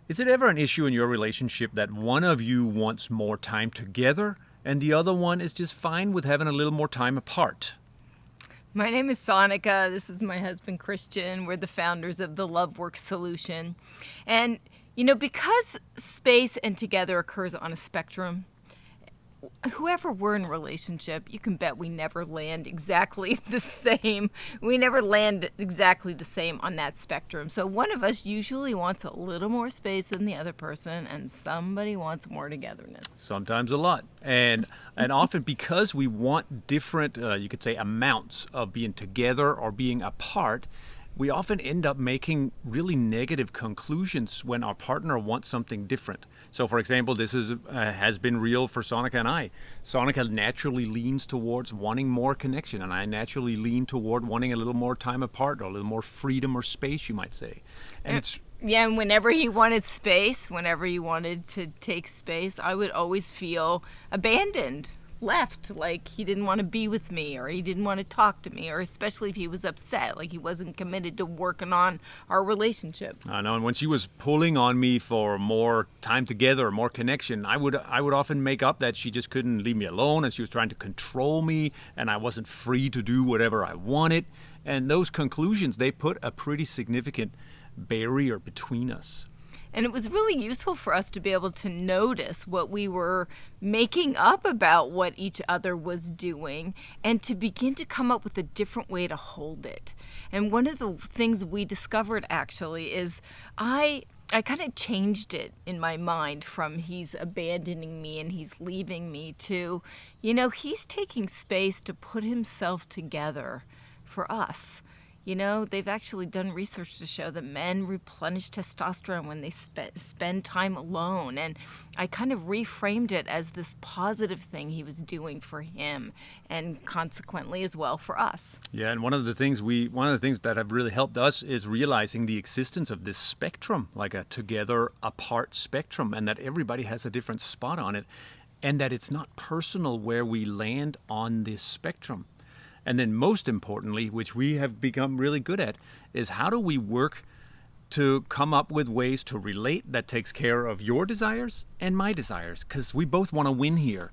Is it ever an issue in your relationship that one of you wants more time together and the other one is just fine with having a little more time apart? My name is Sonika. This is my husband, Christian. We're the founders of the Love Work Solution. And, because space and together occurs on a spectrum, whoever we're in a relationship, you can bet we never land exactly the same. We never land exactly the same on that spectrum. So one of us usually wants a little more space than the other person, and somebody wants more togetherness. Sometimes a lot. And often because we want different, you could say, amounts of being together or being apart, we often end up making really negative conclusions when our partner wants something different. So, for example, this has been real for Sonika and I. Sonika naturally leans towards wanting more connection, and I naturally lean toward wanting a little more time apart or a little more freedom or space, you might say. And it's Yeah, and whenever he wanted space, whenever he wanted to take space, I would always feel abandoned, left, like he didn't want to be with me or he didn't want to talk to me, or especially if he was upset, like he wasn't committed to working on our relationship. I know, and when she was pulling on me for more time together, more connection, I would often make up that she just couldn't leave me alone, and she was trying to control me, and I wasn't free to do whatever I wanted. And those conclusions, they put a pretty significant barrier between us. And it was really useful for us to be able to notice what we were making up about what each other was doing and to begin to come up with a different way to hold it. And one of the things we discovered actually is I kind of changed it in my mind from he's abandoning me and he's leaving me to, he's taking space to put himself together for us. They've actually done research to show that men replenish testosterone when they spend time alone. And I kind of reframed it as this positive thing he was doing for him and consequently as well for us. Yeah, and one of the things that have really helped us is realizing the existence of this spectrum, like a together apart spectrum, and that everybody has a different spot on it, and that it's not personal where we land on this spectrum. And then most importantly, which we have become really good at, is how do we work to come up with ways to relate that takes care of your desires and my desires, because we both want to win here.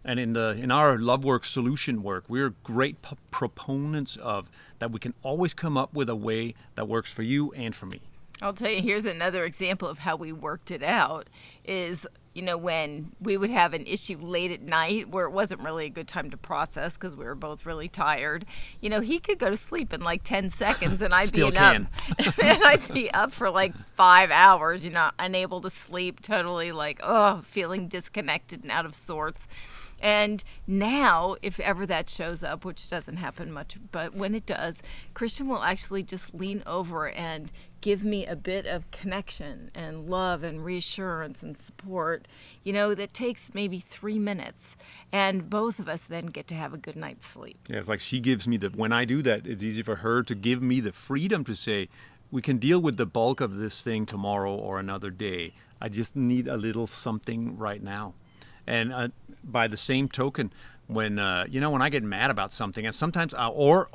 And in our love work solution work, we're great proponents of that we can always come up with a way that works for you and for me. I'll tell you, here's another example of how we worked it out is, when we would have an issue late at night where it wasn't really a good time to process because we were both really tired, he could go to sleep in like 10 seconds and I'd Still be can. up. And I'd be up for like 5 hours, unable to sleep, totally like, feeling disconnected and out of sorts. And now, if ever that shows up, which doesn't happen much, but when it does, Christian will actually just lean over and give me a bit of connection and love and reassurance and support, that takes maybe 3 minutes. And both of us then get to have a good night's sleep. Yeah, it's like she gives me when I do that, it's easy for her to give me the freedom to say, we can deal with the bulk of this thing tomorrow or another day. I just need a little something right now. And by the same token, when I get mad about something, and sometimes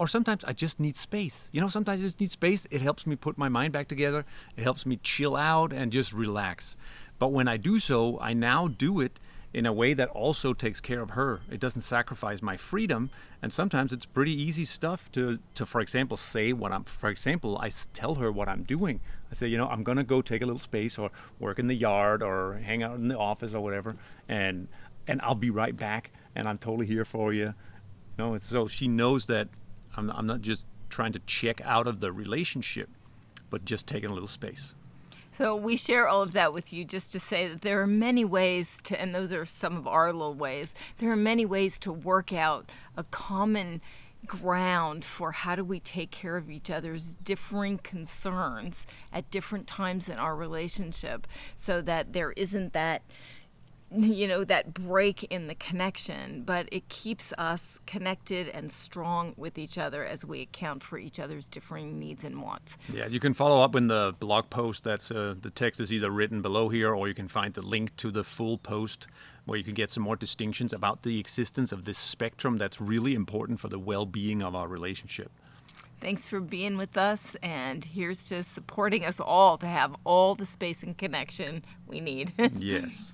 sometimes I just need space. Sometimes I just need space. It helps me put my mind back together. It helps me chill out and just relax. But when I do so, I now do it in a way that also takes care of her. It doesn't sacrifice my freedom. And sometimes it's pretty easy stuff to for example, say I tell her what I'm doing. I say, I'm going to go take a little space or work in the yard or hang out in the office or whatever. And I'll be right back. And I'm totally here for you. And so she knows that I'm not just trying to check out of the relationship, but just taking a little space. So we share all of that with you just to say that there are many ways to, and those are some of our little ways, there are many ways to work out a common ground for how do we take care of each other's differing concerns at different times in our relationship so that there isn't that that break in the connection, but it keeps us connected and strong with each other as we account for each other's differing needs and wants. Yeah, you can follow up in the blog post. That's the text is either written below here, or you can find the link to the full post where you can get some more distinctions about the existence of this spectrum that's really important for the well-being of our relationship. Thanks for being with us, and here's to supporting us all to have all the space and connection we need. Yes.